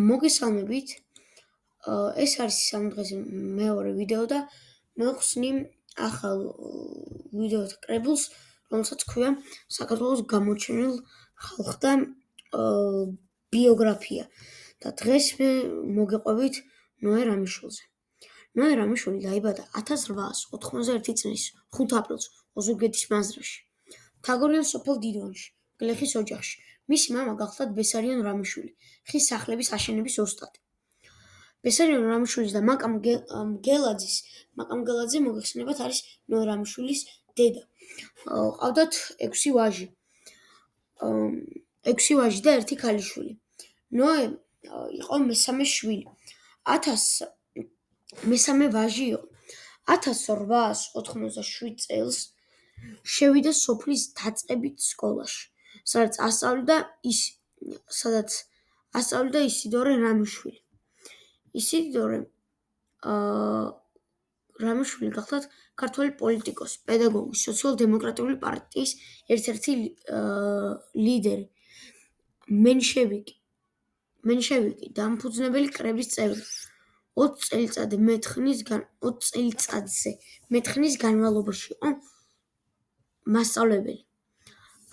მოგესალმებით. ეს არის სამდღეს მეორე ვიდეო და მე ვხსნი ახალ ვიდეოთა კრებულს, რომელსაც ქვია საქართველოს გამოჩენილ ხალხთა ბიოგრაფია. და დღეს მე მოგეყვებით ნოე რამიშვილზე. ნოე რამიშვილი დაიბადა 1891 წლის 5 აპრილს ოზურგეთის მაზრაში, მთაგორიან სოფელ დიდვანში, გლეხის ოჯახში. მისი მამა გახლდათ ბესარიონ რამიშვილი, ხის სახლების აშენების ოსტატი. ბესარიონ რამიშვილის და მაკამ გელაძე მოგეხსენებათ არის ნოე რამიშვილის დედა. ყავდათ 6 ვაჟი. 6 ვაჟი და 1 ქალიშვილი. ნოე იყო მესამე შვილი. მესამე ვაჟი იყო. 1897 წელს შევიდა სოფლის დაწყებით სკოლაში, სადაც ასწავლიდა ისიდორე რამიშვილი. ისიდორე რამიშვილი გახლდათ ქართველი პოლიტიკოსი, პედაგოგი, სოციალ-დემოკრატიული პარტიის ერთ-ერთი ლიდერი, მენშევიკი, დამფუძნებელი კრების წევრი. 20 წელიწადზე მეტ ხნის განმავლობაში იყო მასწავლებელი.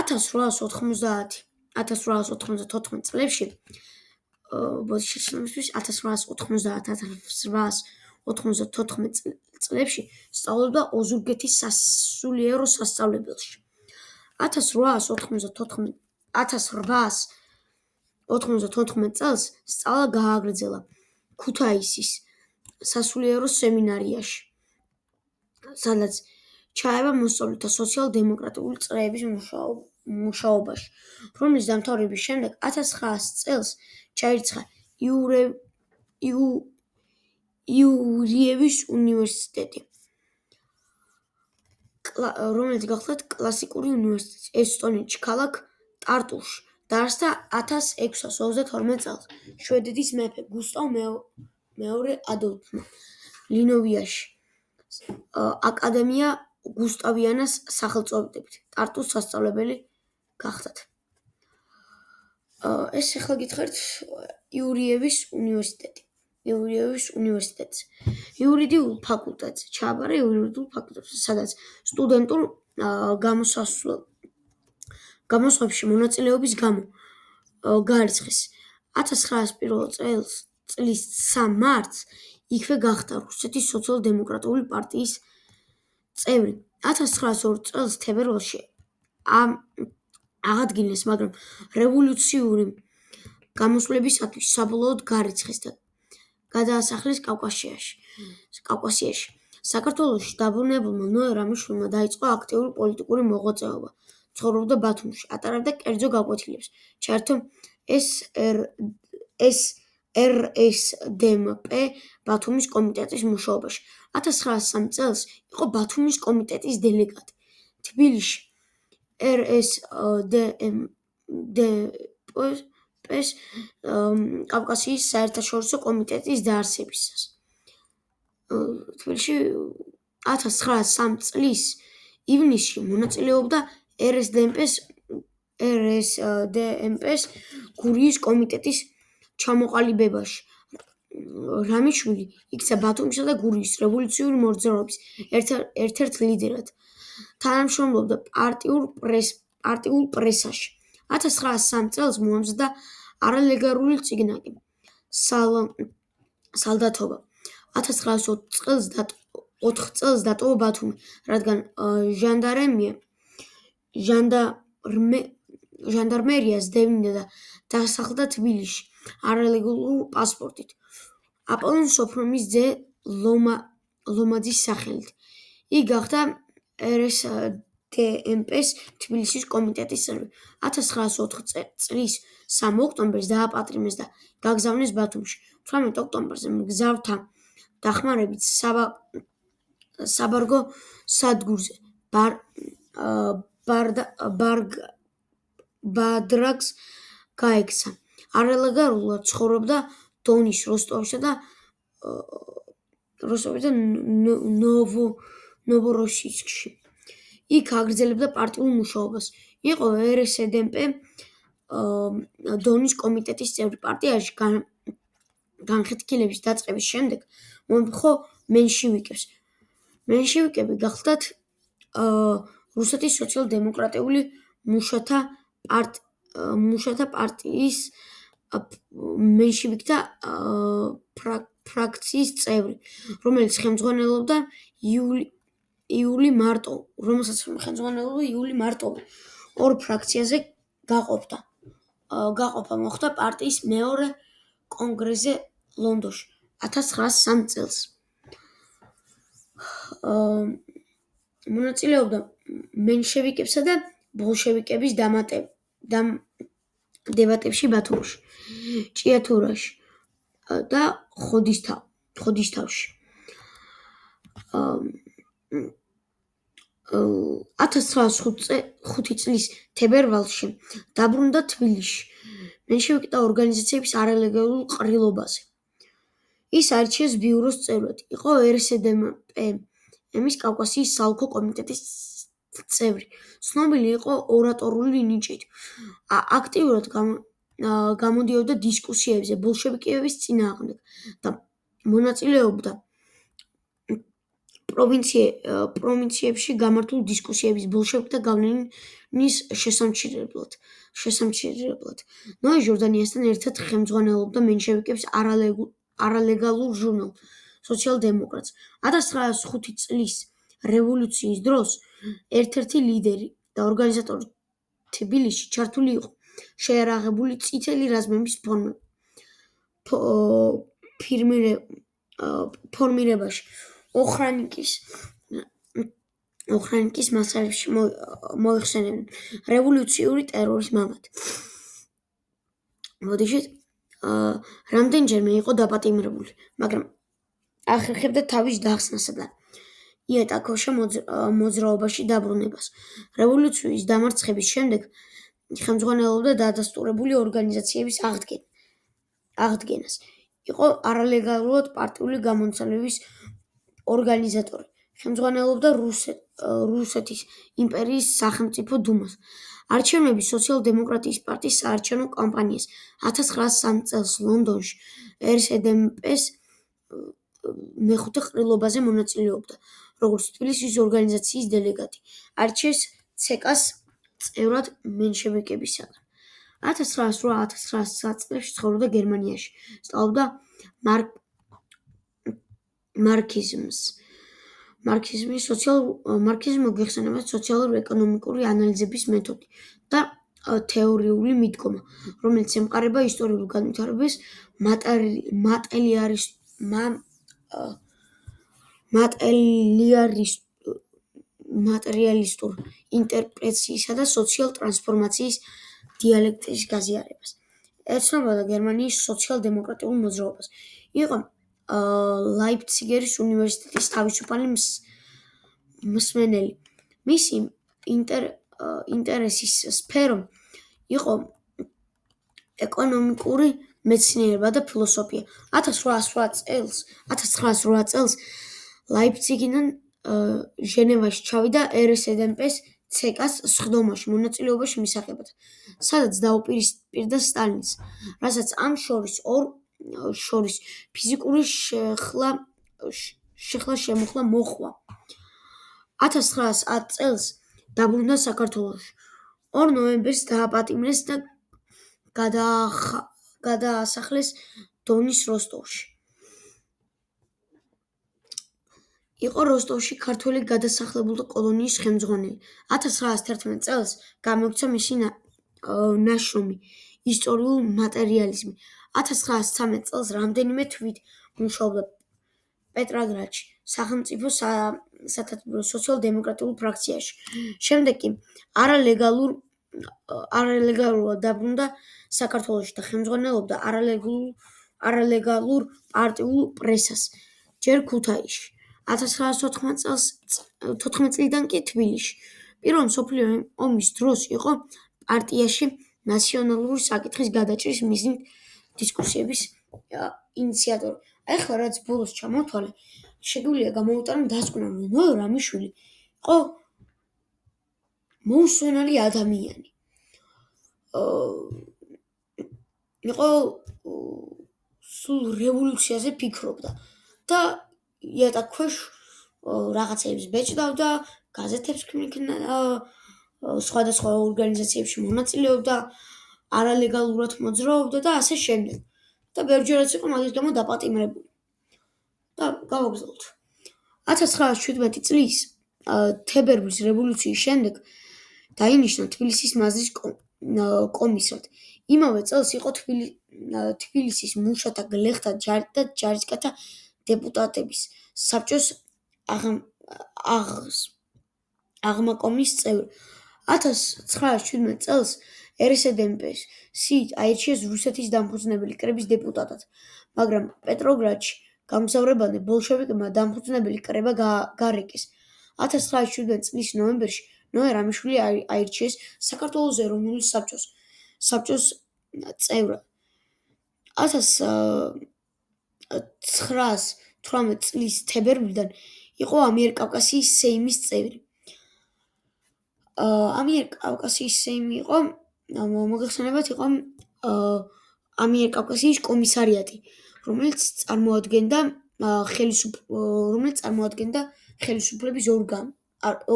1890-1894 წლებში 1894 წლებში სწავლობდა ოზურგეთის სასულიერო სასწავლებელში. 1894 წელს სწავლა გააგრძელა ქუთაისის სასულიერო სემინარიაში, სადაც ჩაება მოსწავლეთა სოციალ-დემოკრატიული წრეების მუშაობაში, რომლის დამთავრების შემდეგ 1900 წელს ჩაირიცხა იურიევის უნივერსიტეტი, რომელიც გახლდათ კლასიკური უნივერსიტეტი ესტონეთში, ქალაქ ტარტუში. დაარსდა 1622 წელს შვედეთის მეფე გუსტავ მეორე ადოლფმა ლინოვიაში აკადემია გუსტავიანას სახელწოდებით ტარტუს სასწავლებელი გახდათ. ეს ახლა გითხარით იურიევის უნივერსიტეტზე. იურიდიულ ფაკულტეტზე ჩააბარა სადაც სტუდენტურ გამოსვლებში მონაწილეობის გამო გაარიცხეს. 1901 წლის 3 მარტს იქვე გახდა რუსეთის სოციალ-დემოკრატიული პარტიის წევრი. 1902 წელს თებერვალში აღადგინეს, მაგრამ რევოლუციური გამოსვლებისათვის საბოლოოდ გარიცხეს და გადაასახლეს კავკასიაში. საქართველოში დაბრუნებულმა ნოე რამიშვილმა დაიწყო აქტიური პოლიტიკური მოღვაწეობა. ცხოვრობდა ბათუმში, ატარებდა კერძო გაკვეთილებს, ჩაერთო რსდმპ ბათუმის კომიტეტის მუშაობაში. 1903 წელს იყო ბათუმის კომიტეტის დელეგატი. თბილისში რსდმპ-ს კავკასიის საერთაშორისო კომიტეტის დაარსებისას. თბილისში 1903 წლის ივნისში მონაწილეობდა რსდმპ-ს გურიის კომიტეტის ჩამოყალიბებაში. რამიშვილი იქცა ბათუმისა და გურიის რევოლუციური მოძრაობის ერთ-ერთ ლიდერად. თანამშრომლობდა პარტიულ პრესაში. 1903 წელს მოამზადა არალეგალური წიგნაკი „სალდათობა“. 1904 წელს დატოვა ბათუმი, რადგან ჟანდარმერიას დევნიდა და დასახლდა თბილისში არალეგალურ პასპორტით, აპოლონ სოფრონის ძე ლომაძის სახელით. იგი გახდა რსდმპ-ს თბილისის კომიტეტის წევრი. 1904 წლის 3 ოქტომბერს დააპატრიმეს და გაგზავნეს ბათუმში. 18 ოქტომბერს მგზავრთა დახმარებით საბარგო სადგურზე ბადრაგს გაექცა. არალეგალურად ცხოვრობდა დონის, როსტოვისა და ნოვოროსიისკში. იქ აგრძელებდა პარტიულ მუშაობას. იყო რსდმპ დონის კომიტეტის წევრი. პარტიაში განხეთქილების დაწყების შემდეგ მოემხო მენშევიკებს. მენშევიკები გახლდათ რუსეთის სოციალ-დემოკრატიული მუშათა პარტიის მენშევიკთა ფრაქციის წევრი, რომელსაც ხელმძღვანელობდა იული მარტოვი. ორ ფრაქციაზე გაყოფა მოხდა პარტიის მეორე კონგრესზე ლონდონში 1903 წელს. მონაწილეობდა მენშევიკებსა და ბოლშევიკების დებატებში ბათუმში, ჭიათურაში და ხოდისთავში. 1905 წლის თებერვალში დაბრუნდა თბილისში მენშევიკთა ორგანიზაციების არალეგალურ ყრილობაზე. ის აირჩიეს ბიუროს წევრად, იყო რსდმპ-ის კავკასიის საოლქო კომიტეტის წევრი, ცნობილი იყო ორატორული ნიჭით, აქტიურად გამოდიოდა დისკუსიებზე ბოლშევიკების წინააღმდეგ და მონაწილეობდა პროვინციებში გამართულ დისკუსიებში ბოლშევიკთა გავლენის შესამჩნევად. ნოე ჟორდანიასთან ერთად ხელმძღვანელობდა მენშევიკების არალეგალურ ჟურნალ „სოციალ-დემოკრატს“. 1905 წლის რევოლუციის დროს ერთ-ერთი ლიდერი და ორგანიზატორი თბილისში ჩართული იყო შეიარაღებული წითელი რაზმების ფორმირებაში. ოხრანიკის მასალებში მოიხსენებენ რევოლუციური ტერორის მამად. რამდენჯერმე იყო დაპატიმრებული, მაგრამ ახერხებდა თავის დახსნასა და იატაკქვეშა მოძრაობაში დაბრუნებას. რევოლუციის დამარცხების შემდეგ ხელმძღვანელობდა დადასტურებული ორგანიზაციების აღდგენას. იყო არალეგალურად პარტიული გამომცემლების ორგანიზატორი. ხელმძღვანელობდა რუსეთის იმპერიის სახელმწიფო დუმას. არჩევნების სოციალ-დემოკრატიის პარტიის საარჩევნო კამპანიას. 1903 წელს ლონდონში რსდმპ-ის მეხუთე ყრილობაზე მონაწილეობდა, როგორც თბილისის ორგანიზაციის დელეგატი. აირჩიეს ცკ-ს წევრად მენშევიკებისაგან. 1908-1909 წლებში ცხოვრობდა გერმანიაში. სწავლობდა მარქსიზმის მოიხსენიება სოციალურ-ეკონომიკური ანალიზების მეთოდი და თეორიული მიდგომა, რომელიც ემყარება ისტორიულ განვითარებას მატერიალისტურ ინტერპრეტაციისა და სოციალ-ტრანსფორმაციის დიალექტიკის გაზიარებას. ეცნობოდა გერმანიის სოციალ-დემოკრატიულ მოძრაობას. იყო ლაიფციგის უნივერსიტეტის თავისუფალი მსმენელი. მისი ინტერესის სფერო იყო ეკონომიკური მეცნიერება და ფილოსოფია. 1908 წელს ლაიფციგიდან ჟენევაში ჩავიდა რსდმპ-ის ცკ-ს სხდომაში მონაწილეობის მისაღებად, სადაც დაუპირისპირდა სტალინს, რასაც ამ შორის ფიზიკური შეხლა-შემოხლა მოჰყვა. 1910 წელს დაბრუნდა საქართველოში. 2 ნოემბერს დააპატიმრეს და გადაასახლეს დონის როსტოვში. იყო როსტოვში ქართველი გადასახლებულთა კოლონიის ხელმძღვანელი. 1911 წელს გამოიცა მისი ნაშრომი „ისტორიული მატერიალიზმი“. 1913 წელს რამდენიმე თვით მუშაობდა პეტროგრადში სახელმწიფო სათათბირო სოციალ-დემოკრატიულ ფრაქციაში. შემდეგ კი არალეგალურად დაბრუნდა საქართველოში და ხელმძღვანელობდა არალეგალურ პარტიულ პრესას, ჯერ ქუთაისში. 1914 წლიდან კი თბილისში. პირველი მსოფლიო ომის დროს იყო პარტიაში ნაციონალური საკითხის გადაჭრის მიზნით დისკუსიების ინიციატორი. ახლა რაც ბოლოს ჩამოთვალე, შეგვიძლია გამოვიტანო დასკვნა, რომ ნოე რამიშვილი იყო მოუსვენარი ადამიანი. იყო სულ რევოლუციაზე ფიქრობდა და იატაკქვეშ რაღაცებს ბეჭდავდა, გაზეთებს ქმნიდა, სხვადასხვა ორგანიზაციებში მონაწილეობდა, არალეგალურად მოძრაობდა და ასე შემდეგ. და ბევრჯერაც იყო მაგის გამო დაპატიმრებული. და გავაგზავნოთ. 1917 წლის თებერვლის რევოლუციის შემდეგ დაინიშნა თბილისის მაზრის კომისრად. იმავე წელს იყო თბილისის მუშათა გლეხთა და ჯარისკაცთა დეპუტატების საბჭოს აღმაკომის წევრი. 1917 წელს RSDMP-ს აირჩიეს რუსეთის დამფუძნებელი კრების დეპუტატად, მაგრამ პეტროგრადში გამგზავრებამდე ბოლშევიკებმა დამფუძნებელი კრება გარეკეს. 1917 წლის ნოემბერში ნოე რამიშვილი აირჩიეს საქართველოს ეროვნული საბჭოს წევრად. 1918 წლის თებერვლიდან იყო ამიერკავკასიის სეიმის წევრი. ამიერკავკასიის სეიმი იყო მოგეხსენებათ იყო ამიერკავკასიის კომისარიატი, რომელიც წარმოადგენდა ხელისუფლების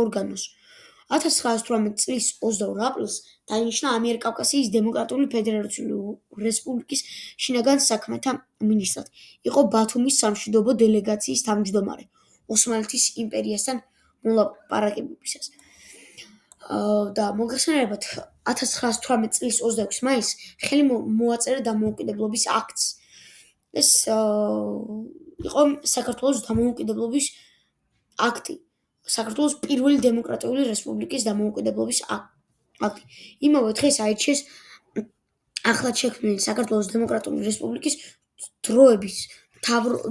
ორგანოს. 1918 წლის 22 აპრილს დაინიშნა ამიერკავკასიის დემოკრატიული ფედერაციული რესპუბლიკის შინაგან საქმეთა მინისტრად. იყო ბათუმის სამშვიდობო დელეგაციის თავმჯდომარე ოსმალეთის იმპერიასთან მოლაპარაკებებისას. და მოგეხსენებათ 1918 წლის 26 მაისს ხელი მოაწერა დამოუკიდებლობის აქტს. ეს იყო საქართველოს დამოუკიდებლობის აქტი, საქართველოს პირველი დემოკრატიული რესპუბლიკის დამოუკიდებლობის აქტი. იმავე დღეს აირჩიეს ახლად შექმნილი საქართველოს დემოკრატიული რესპუბლიკის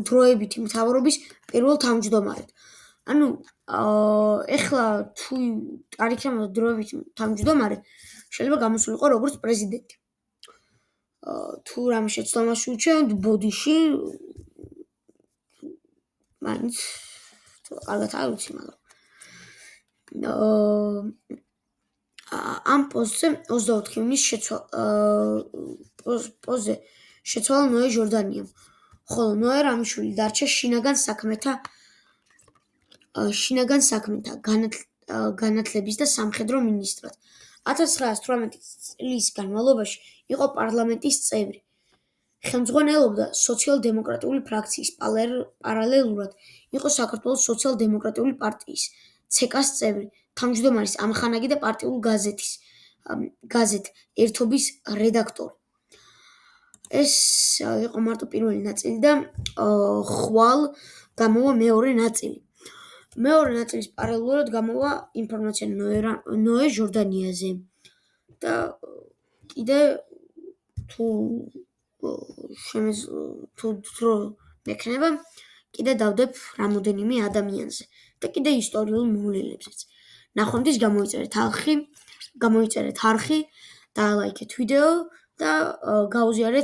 დროებითი მთავრობის პირველ თავმჯდომარედ. ანუ ეხლა თუ არ იქნებოდა დროებითი თავმჯდომარე, შეიძლება გამოსულიყო როგორც პრეზიდენტი. თუ რამე შეცდომა შეუჩვევთ ბოდიში, მაინც კარგად არ ვიცი, მაგრამ ამ პოსტზე 24 ივნისს შეცვალა ნოე ჟორდანიამ, ხოლო ნოე რამიშვილი დარჩა შინაგან საქმეთა განათლების და სამხედრო მინისტრად. 1918 წლის განმავლობაში იყო პარლამენტის წევრი. ხელმძღვანელობდა სოციალ-დემოკრატიული ფრაქციის, პარალელურად იყო საქართველოს სოციალ-დემოკრატიული პარტიის ЦК-ს წევრი, თავმჯდომარის ამხანაგი და პარტიულ გაზეთ „ერთობის“ რედაქტორი. ეს იყო მარტო პირველი ნაწილი და ხვალ გამოვა მეორე ნაწილი. მეორე ნაწილის პარალელურად გამოვა ინფორმაცია ნოე ჟორდანიაზე და კიდე თუ დრო მექნება, კიდე დავდებ რამოდენიმე ადამიანზე და კიდე ისტორიულ მოვლენებზეც. ნახვამდის გამოიწერეთ არხი, დაალაიქეთ ვიდეო და გაუზიარეთ